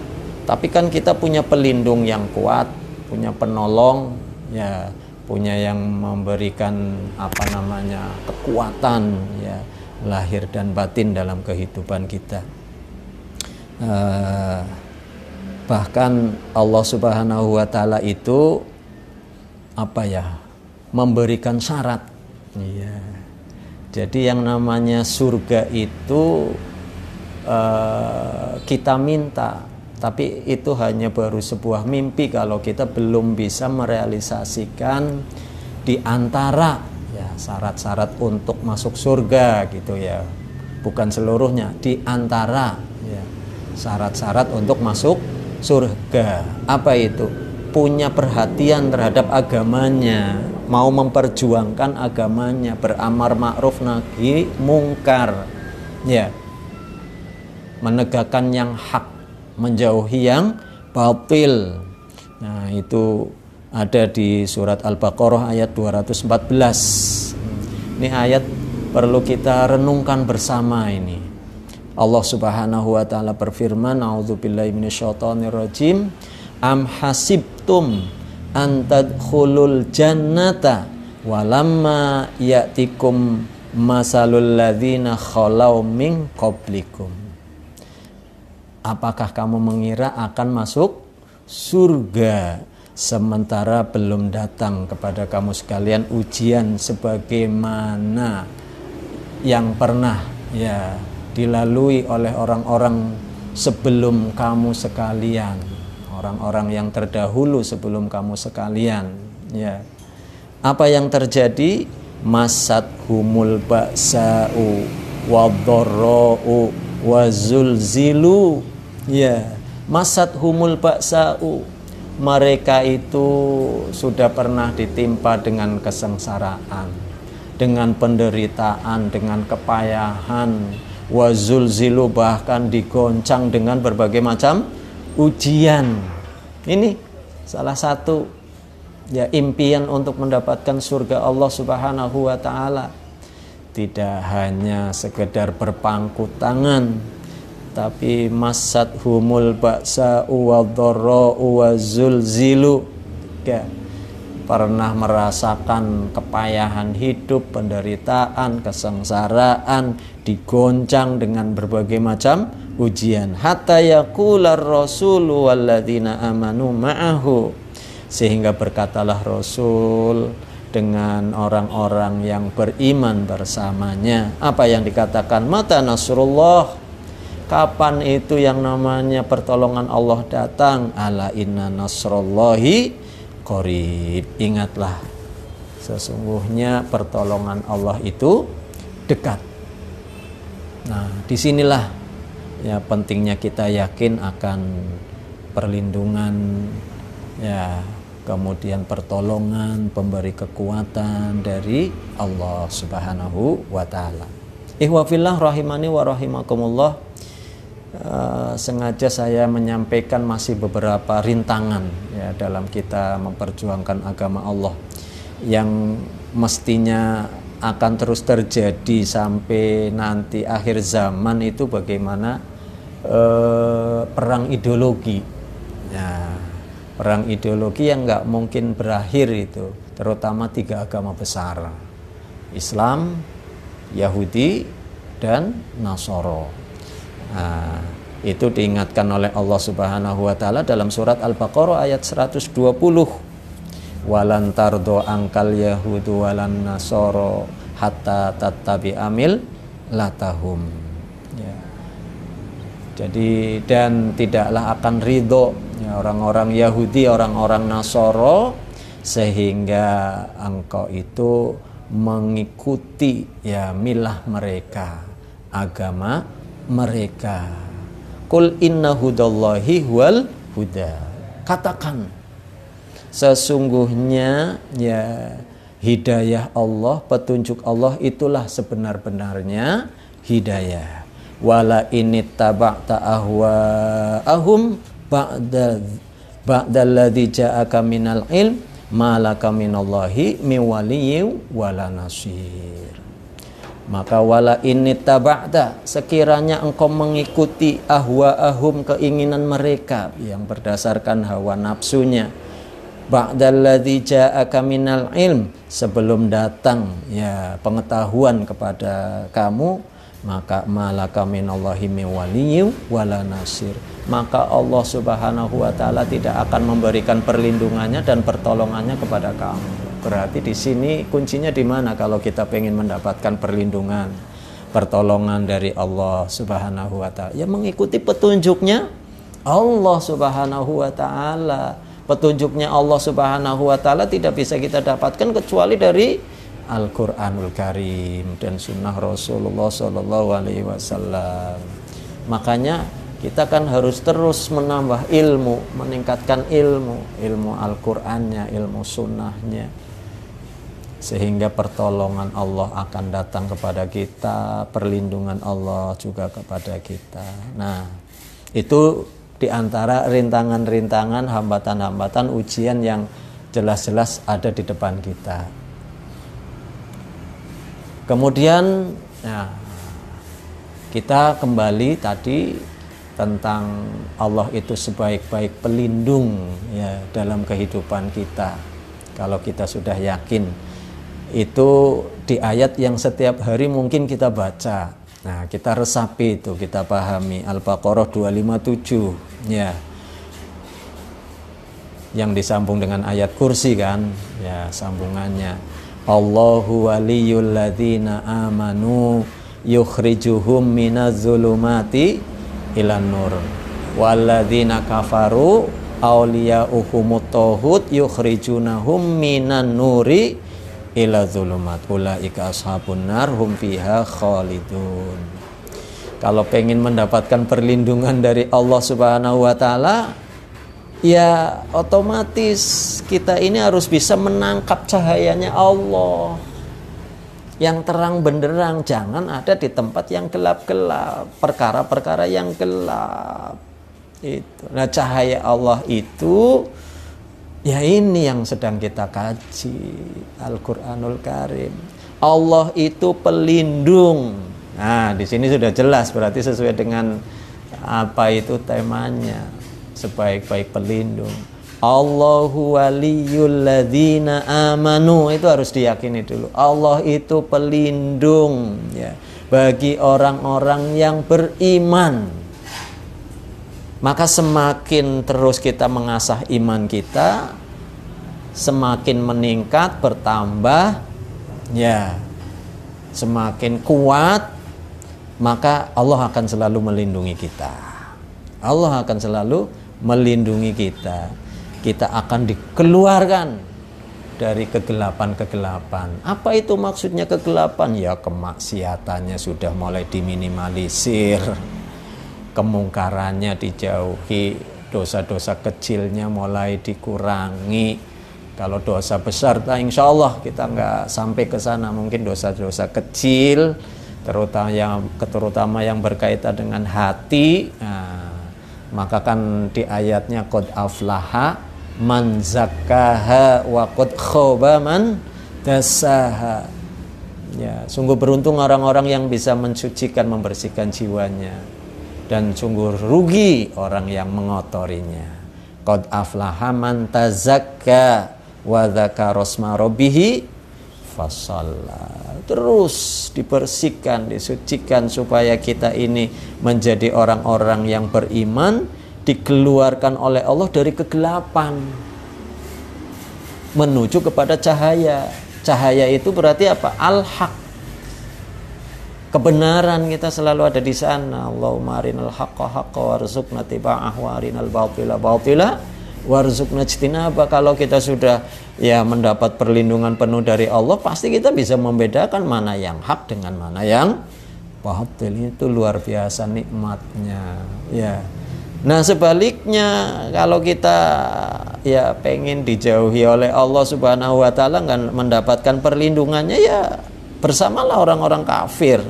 Tapi kan kita punya pelindung yang kuat, punya penolong ya, punya yang memberikan kekuatan ya lahir dan batin dalam kehidupan kita. Bahkan Allah Subhanahu wa taala itu memberikan syarat ya. Jadi yang namanya surga itu kita minta, tapi itu hanya baru sebuah mimpi kalau kita belum bisa merealisasikan di antara ya syarat-syarat untuk masuk surga gitu ya. Bukan seluruhnya, di antara ya syarat-syarat untuk masuk surga. Apa itu? Punya perhatian terhadap agamanya, mau memperjuangkan agamanya, beramar ma'ruf nahi mungkar ya, menegakkan yang hak, menjauhi yang batil. Nah, itu ada di surat Al-Baqarah ayat 214. Ini ayat perlu kita renungkan bersama ini. Allah Subhanahu wa taala berfirman, a'udzubillahi minasyaitonirrajim, am hasibtum an tadkhulul jannata walamma ya'tikum masalul ladzina khalau min qablikum. Apakah kamu mengira akan masuk surga sementara belum datang kepada kamu sekalian ujian sebagaimana yang pernah ya dilalui oleh orang-orang sebelum kamu sekalian, orang-orang yang terdahulu sebelum kamu sekalian ya. Apa yang terjadi? Masat humul ba'sa'u wadharra'u wazulzilu ya, masat humul ba'sa'u, mereka itu sudah pernah ditimpa dengan kesengsaraan, dengan penderitaan, dengan kepayahan, wazulzilu, bahkan digoncang dengan berbagai macam ujian. Ini salah satu ya impian untuk mendapatkan surga Allah Subhanahu wa taala. Tidak hanya sekedar berpangku tangan, tapi masat humul ba'sa'u wadharra'u wazulzilu ya, pernah merasakan kepayahan hidup, penderitaan, kesengsaraan, digoncang dengan berbagai macam ujian. Hatta yaqular rasulu walladzina amanu ma'ahu, sehingga berkatalah Rasul dengan orang-orang yang beriman bersamanya. Apa yang dikatakan? Mata nasrullah, kapan itu yang namanya pertolongan Allah datang? Ala inna nasrullahi qarib. Ingatlah, sesungguhnya pertolongan Allah itu dekat. Nah, disinilah ya pentingnya kita yakin akan perlindungan, ya, kemudian pertolongan, pemberi kekuatan dari Allah Subhanahu wa taala. Ihwafillah rahimani wa rahimakumullah. Sengaja saya menyampaikan masih beberapa rintangan ya dalam kita memperjuangkan agama Allah yang mestinya akan terus terjadi sampai nanti akhir zaman. Itu bagaimana perang ideologi ya, perang ideologi yang nggak mungkin berakhir itu, terutama 3 agama besar, Islam, Yahudi, dan Nasoro. Nah, itu diingatkan oleh Allah Subhanahu wa taala dalam surat Al-Baqarah ayat 120. Walan tardo angkal yahudu walan nasoro hatta tattabi'a millatahum. Ya. Jadi dan tidaklah akan ridho ya, orang-orang Yahudi, orang-orang Nasoro, sehingga engkau itu mengikuti ya milah mereka, agama mereka. Qul inna hudallahi wal huda. Katakan, sesungguhnya ya hidayah Allah, petunjuk Allah itulah sebenar-benarnya hidayah. Wala inittaba'ta ahwa'ahum ba'dalladzi ja'aka minal ilm ma laka minallahi min waliyyin wala nasir. Maka wala inittaba'ta, sekiranya engkau mengikuti ahwa'ahum, keinginan mereka yang berdasarkan hawa nafsunya, ba'dalladzi ja'aka minal ilm, sebelum datang ya pengetahuan kepada kamu, maka malaka minallahi min waliyyin wala nasir, maka Allah Subhanahu wa taala tidak akan memberikan perlindungannya dan pertolongannya kepada kamu. Berarti di sini kuncinya di mana kalau kita pengen mendapatkan perlindungan, pertolongan dari Allah Subhanahu wa taala? Ya mengikuti petunjuknya Allah Subhanahu wa taala. Petunjuknya Allah Subhanahu wa taala tidak bisa kita dapatkan kecuali dari Al-Qur'anul Karim dan sunnah Rasulullah sallallahu alaihi wasallam. Makanya kita kan harus terus menambah ilmu, meningkatkan ilmu Al-Qur'annya, ilmu sunnahnya, sehingga pertolongan Allah akan datang kepada kita, perlindungan Allah juga kepada kita. Nah, itu di antara rintangan-rintangan, hambatan-hambatan, ujian yang jelas-jelas ada di depan kita. Kemudian ya, kita kembali tadi tentang Allah itu sebaik-baik pelindung ya dalam kehidupan kita. Kalau kita sudah yakin, itu di ayat yang setiap hari mungkin kita baca. Nah, kita resapi itu, kita pahami. Al-Baqarah 257 ya. Yang disambung dengan ayat kursi kan? Ya, sambungannya. Allahu waliyul ladzina amanu yukhrijuhum minaz zulumati ilan nur walladzina kafaru awliya'uhumut taghut yukhrijunahum minan nuri ila zulumat ulaika ashabun nar hum fiha khalidun. Kalau pengen mendapatkan perlindungan dari Allah Subhanahu wa taala, ya otomatis kita ini harus bisa menangkap cahayanya Allah yang terang benderang. Jangan ada di tempat yang gelap-gelap, perkara-perkara yang gelap itu. Nah, cahaya Allah itu ya ini yang sedang kita kaji, Al-Qur'anul Karim. Allah itu pelindung. Nah, di sini sudah jelas, berarti sesuai dengan apa itu temanya, sebaik-baik pelindung. Allahu waliyul ladzina amanu, itu harus diyakini dulu. Allah itu pelindung ya bagi orang-orang yang beriman. Maka semakin terus kita mengasah iman kita, semakin meningkat, bertambah, ya, semakin kuat, maka Allah akan selalu melindungi kita. Allah akan selalu melindungi kita. Kita akan dikeluarkan dari kegelapan-kegelapan. Apa itu maksudnya kegelapan? Ya, kemaksiatannya sudah mulai diminimalisir, kemungkarannya dijauhi, dosa-dosa kecilnya mulai dikurangi. Kalau dosa besar, insya Allah kita nggak sampai ke sana. Mungkin dosa-dosa kecil, terutama yang berkaitan dengan hati. Nah, maka kan di ayatnya qad aflaha man zakkaha wa qad khaba man dassaha. Ya, sungguh beruntung orang-orang yang bisa mensucikan, membersihkan jiwanya, dan sungguh rugi orang yang mengotorinya. Qad aflaha man tazakka wa dzakara asma rabbih fasalla. Terus dibersihkan, disucikan supaya kita ini menjadi orang-orang yang beriman, dikeluarkan oleh Allah dari kegelapan menuju kepada cahaya. Cahaya itu berarti apa? Al-haq. Kebenaran kita selalu ada di sana. Allahumma arinal haqqa haqqa warzuqna tiba'ah wa arinal batila batila warzuqna ijtinaba. Kalau kita sudah mendapat perlindungan penuh dari Allah, pasti kita bisa membedakan mana yang hak dengan mana yang batil. Itu luar biasa nikmatnya, ya. Nah, sebaliknya kalau kita pengen dijauhi oleh Allah Subhanahu wa taala, nggak mendapatkan perlindungannya, ya bersamalah orang-orang kafir.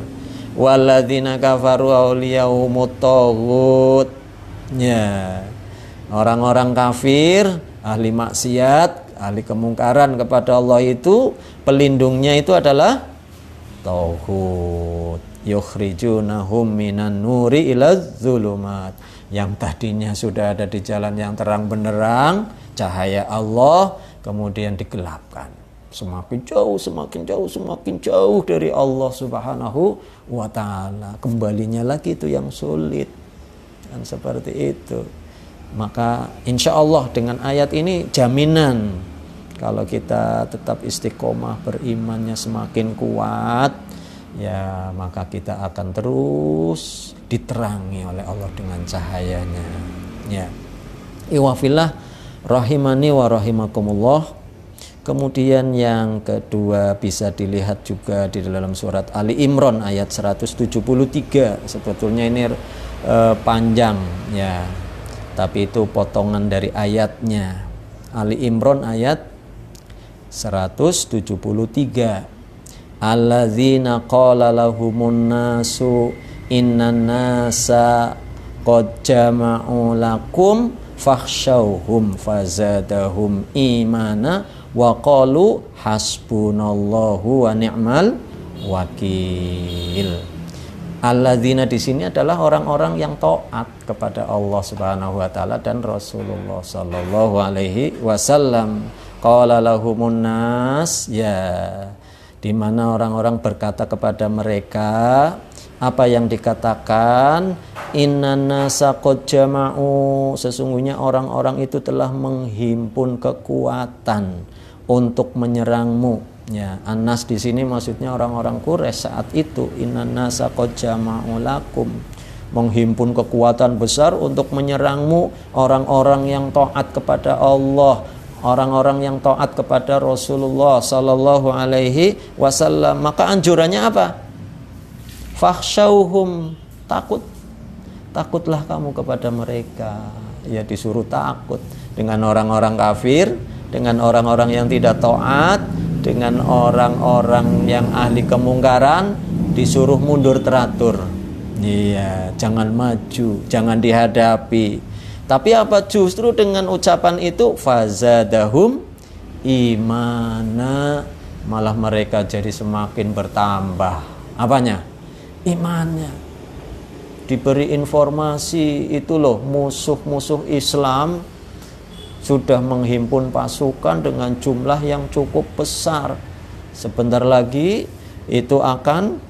Walladzina kafaru awliyahumut taghut. Ya. Orang-orang kafir, ahli maksiat, ahli kemungkaran kepada Allah itu, pelindungnya itu adalah tauhid. Yukhrijunahum minan nuri ilaz zulumat. Yang tadinya sudah ada di jalan yang terang benderang, cahaya Allah, kemudian digelapkan. Semakin jauh, semakin jauh, semakin jauh dari Allah Subhanahu wa ta'ala. Kembalinya lagi itu yang sulit. Dan seperti itu. Maka insya Allah dengan ayat ini jaminan kalau kita tetap istiqomah, berimannya semakin kuat, ya maka kita akan terus diterangi oleh Allah dengan cahayanya. Ya, iwafillah rahimani wa rahimakumullah. Kemudian yang kedua bisa dilihat juga di dalam surat Ali Imran ayat 173. Sebetulnya ini panjang, ya. Tapi itu potongan dari ayatnya. Ali Imran ayat 173. Alladzina qala lahumun nasu innan nasa qad jama'u lakum fakhshawhum fazadahum imana wa qalu hasbunallahu wa ni'mal wakil. Alladzina di sini adalah orang-orang yang taat kepada Allah Subhanahu wa taala dan Rasulullah sallallahu alaihi wasallam. Qala lahumun nas, ya, di mana orang-orang berkata kepada mereka apa yang dikatakan, innan nasa qad jama'u, sesungguhnya orang-orang itu telah menghimpun kekuatan untuk menyerangmu. Ya, Anas di sini maksudnya orang-orang Quraisy saat itu. Innan nasa qad jama'u lakum, menghimpun kekuatan besar untuk menyerangmu, orang-orang yang taat kepada Allah, orang-orang yang taat kepada Rasulullah sallallahu alaihi wasallam. Maka anjurannya apa? Fakhshawhum, takutlah kamu kepada mereka. Ya, disuruh takut dengan orang-orang kafir, dengan orang-orang yang tidak taat, dengan orang-orang yang ahli kemungkaran, disuruh mundur teratur. Iya, jangan maju, jangan dihadapi. Tapi apa, justru dengan ucapan itu fazadahum imana, malah mereka jadi semakin bertambah. Apanya? Imannya. Diberi informasi itu loh, musuh-musuh Islam sudah menghimpun pasukan dengan jumlah yang cukup besar. Sebentar lagi itu akan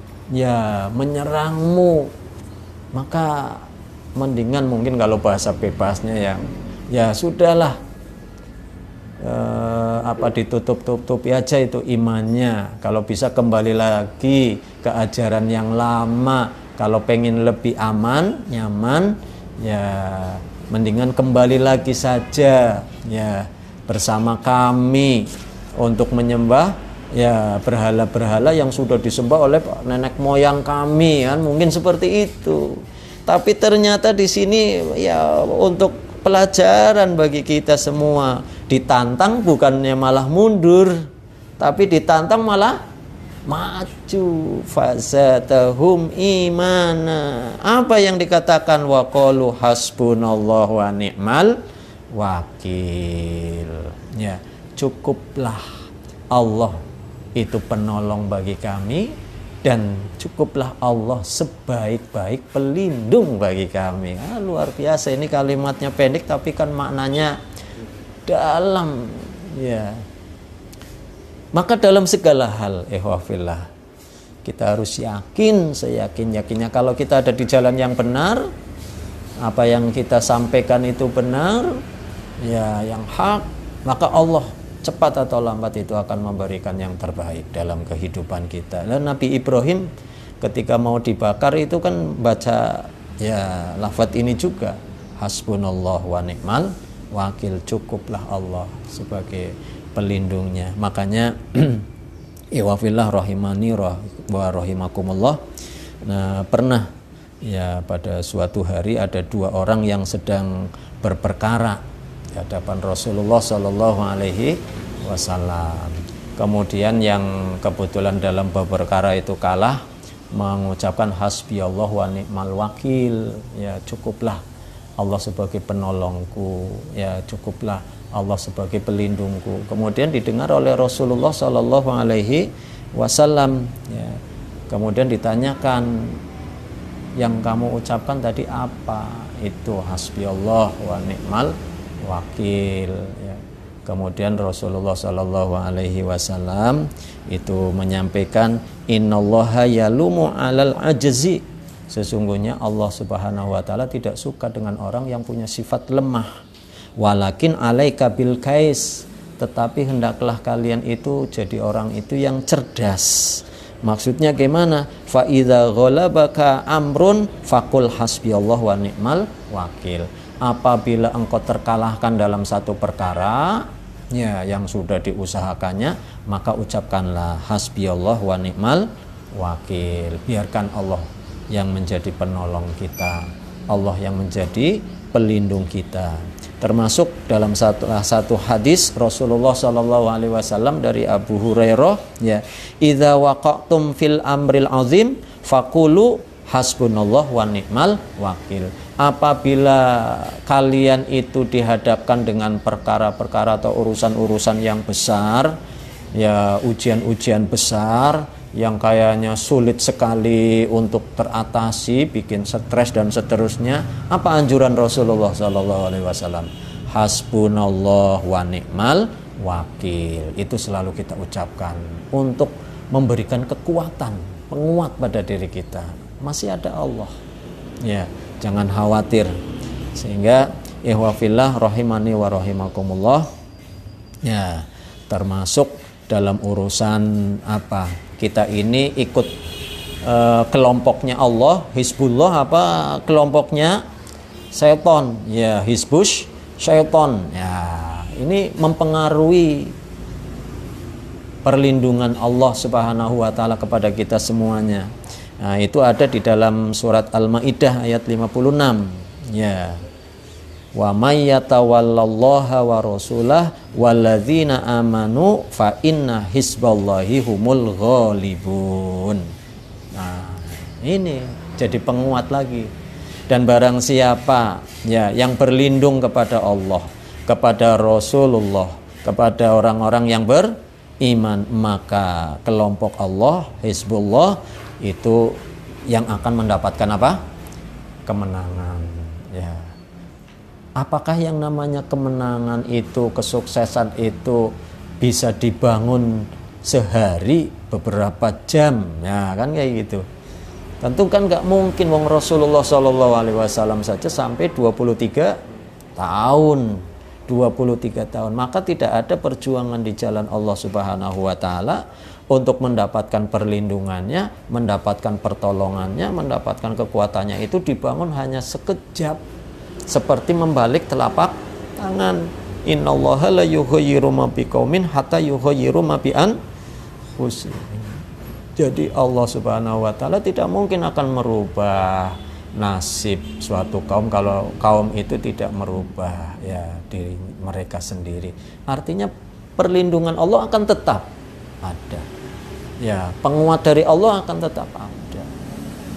menyerangmu. Maka mendingan mungkin kalau bahasa bebasnya ya sudahlah, ditutup-tutupi aja itu imannya. Kalau bisa kembali lagi ke ajaran yang lama. Kalau pengen lebih aman, nyaman, ya mendingan kembali lagi saja ya bersama kami untuk menyembah ya berhala-berhala yang sudah disembah oleh nenek moyang kami, kan mungkin seperti itu. Tapi ternyata di sini ya untuk pelajaran bagi kita semua. Ditantang bukannya malah mundur, tapi ditantang malah maju. Fazatahum imana. Apa yang dikatakan? Wa qalu hasbunallahu wa ni'mal wakil. Ya, cukuplah Allah itu penolong bagi kami, dan cukuplah Allah sebaik-baik pelindung bagi kami. Luar biasa, ini kalimatnya pendek tapi kan maknanya dalam ya. Maka dalam segala hal ihwafillah kita harus yakin, seyakin-yakinnya kalau kita ada di jalan yang benar, apa yang kita sampaikan itu benar ya, yang hak, maka Allah cepat atau lambat itu akan memberikan yang terbaik dalam kehidupan kita. Dan Nabi Ibrahim ketika mau dibakar itu kan baca ya lafaz ini juga, hasbunallah wa ni'mal wakil, cukuplah Allah sebagai pelindungnya. Makanya iwafillah rahimani wa rahimakumullah. Nah, pernah ya pada suatu hari ada dua orang yang sedang berperkara di hadapan Rasulullah Shallallahu Alaihi Wasallam. Kemudian yang kebetulan dalam berperkara itu kalah mengucapkan hasbiyallah wa ni'mal wakil, ya cukuplah Allah sebagai penolongku, ya cukuplah Allah sebagai pelindungku. Kemudian didengar oleh Rasulullah Shallallahu Alaihi Wasallam. Ya. Kemudian ditanyakan, yang kamu ucapkan tadi apa? Itu hasbiyallah wa ni'mal wakil. Ya. Kemudian Rasulullah Shallallahu Alaihi Wasallam itu menyampaikan, innallaha yalumu alal ajzi. Sesungguhnya Allah Subhanahu wa taala tidak suka dengan orang yang punya sifat lemah. Walakin alaika bil kais, tetapi hendaklah kalian itu jadi orang itu yang cerdas. Maksudnya gimana? Fa idza ghalabaka amrun faqul hasbiyallah wa ni'mal wakil. Apabila engkau terkalahkan dalam satu perkara ya yang sudah diusahakannya, maka ucapkanlah hasbiyallah wa ni'mal wakil. Biarkan Allah yang menjadi penolong kita, Allah yang menjadi pelindung kita. Termasuk dalam satu hadis Rasulullah Shallallahu Alaihi Wasallam dari Abu Hurairah, ya, idza waqa'tum fil amril azim faqulu hasbunallah wa ni'mal wakil. Apabila kalian itu dihadapkan dengan perkara-perkara atau urusan-urusan yang besar, ya ujian-ujian besar yang kayaknya sulit sekali untuk teratasi, bikin stres dan seterusnya, apa anjuran Rasulullah Sallallahu Alaihi Wasallam? Hasbunallah wa ni'mal wakil. Itu selalu kita ucapkan untuk memberikan kekuatan, penguat pada diri kita. Masih ada Allah. Ya, jangan khawatir. Sehingga ihwafillah rahimani wa rahimakumullah. Ya, termasuk dalam urusan apa? Kita ini ikut kelompoknya Allah, Hizbullah, apa kelompoknya Syaitan, ya Hizbus Syaitan. Ya, ini mempengaruhi perlindungan Allah Subhanahu wa taala kepada kita semuanya. Nah, itu ada di dalam surat Al-Maidah ayat 56. Ya. Wa may yatawallallaha wa rasulah walladzina amanu fa inna hizballahi humul ghalibun. Nah, ini jadi penguat lagi. Dan barang siapa ya yang berlindung kepada Allah, kepada Rasulullah, kepada orang-orang yang beriman, maka kelompok Allah, Hizbullah, itu yang akan mendapatkan apa? Kemenangan, ya. Apakah yang namanya kemenangan itu, kesuksesan itu bisa dibangun sehari, beberapa jam? Ya kan kayak gitu. Tentu kan nggak mungkin wong Rasulullah SAW saja sampai 23 tahun. 23 tahun. Maka tidak ada perjuangan di jalan Allah Subhanahu wa taala untuk mendapatkan perlindungannya, mendapatkan pertolongannya, mendapatkan kekuatannya itu dibangun hanya sekejap. Seperti membalik telapak tangan. Innallaha la yughayyiru ma biqaumin hatta yughayyiru ma bi anfusihim. Jadi Allah Subhanahu wa taala tidak mungkin akan merubah nasib suatu kaum kalau kaum itu tidak merubah ya diri mereka sendiri. Artinya perlindungan Allah akan tetap ada. Ya, penguat dari Allah akan tetap ada.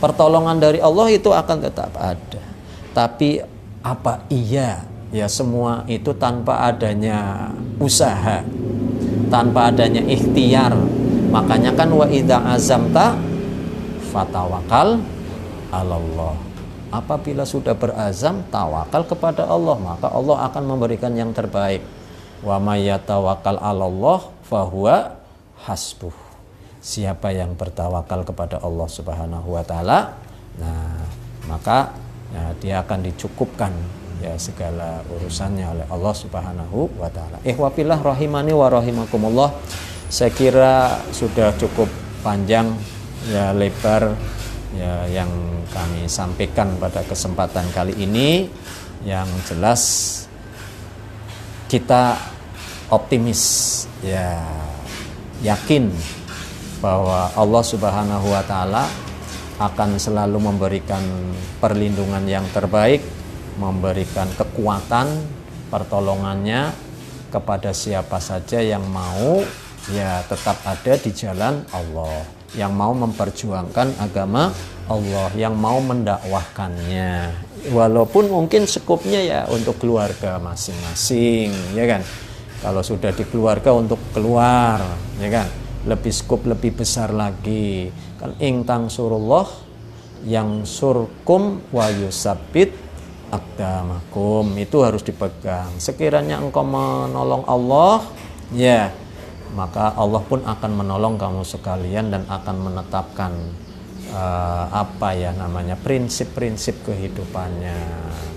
Pertolongan dari Allah itu akan tetap ada. Tapi apa iya ya semua itu tanpa adanya usaha, tanpa adanya ikhtiar. Makanya kan wa idza azamta fatawakal 'alallah. Apabila sudah berazam, tawakal kepada Allah, maka Allah akan memberikan yang terbaik. Wa may yatawakkal 'alallah fahuwa hasbuh. Siapa yang bertawakal kepada Allah Subhanahu wa taala, nah, maka ya, dia akan dicukupkan ya segala urusannya oleh Allah Subhanahu wa taala. Ihwafillah rahimani wa rahimakumullah. Saya kira sudah cukup panjang ya lebar ya yang kami sampaikan pada kesempatan kali ini. Yang jelas kita optimis ya, yakin bahwa Allah Subhanahu wa taala akan selalu memberikan perlindungan yang terbaik, memberikan kekuatan pertolongannya kepada siapa saja yang mau ya tetap ada di jalan Allah, yang mau memperjuangkan agama Allah, yang mau mendakwahkannya, walaupun mungkin skupnya ya untuk keluarga masing-masing, ya kan. Kalau sudah di keluarga untuk keluar, ya kan, lebih skup lebih besar lagi kan. Ing tangsurullah yang surkum wa yusabbit aqdamakum, itu harus dipegang. Sekiranya engkau menolong Allah, ya maka Allah pun akan menolong kamu sekalian dan akan menetapkan apa ya namanya prinsip-prinsip kehidupannya,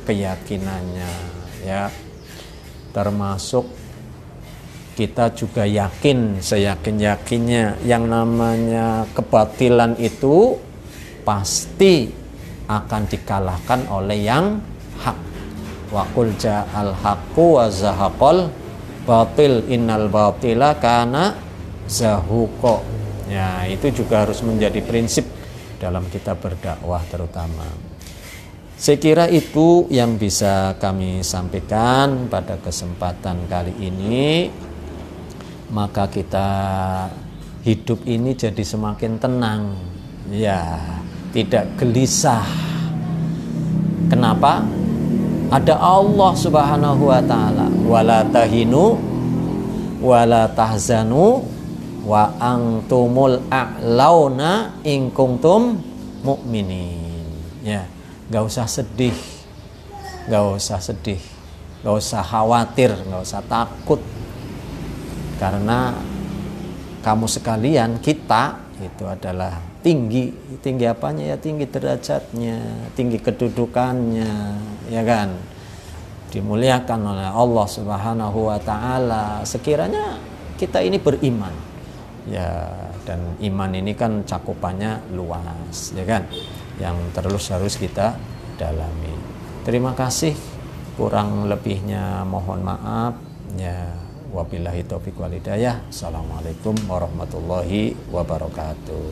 keyakinannya ya. Termasuk kita juga yakin, seyakin-yakinnya yang namanya kebatilan itu pasti akan dikalahkan oleh yang hak. Wa qul ja'al haqqu wa zahaqal batil innal batila kana zahuqa. Ya, itu juga harus menjadi prinsip dalam kita berdakwah terutama. Saya kira itu yang bisa kami sampaikan pada kesempatan kali ini. Maka kita hidup ini jadi semakin tenang. Ya, tidak gelisah. Kenapa? Ada Allah Subhanahu wa taala. Wala tahinu wala tahzanu wa antumul a'launa in kuntum mu'minin. Ya, enggak usah sedih. Enggak usah sedih. Enggak usah khawatir, enggak usah takut. Karena kamu sekalian, kita itu adalah tinggi apanya ya, tinggi derajatnya, tinggi kedudukannya, ya kan, dimuliakan oleh Allah Subhanahu wa taala. Sekiranya kita ini beriman ya, dan iman ini kan cakupannya luas, ya kan, yang terus harus kita dalami. Terima kasih, kurang lebihnya mohon maaf ya. Wabillahi taufiq wal hidayah. Assalamualaikum warahmatullahi wabarakatuh.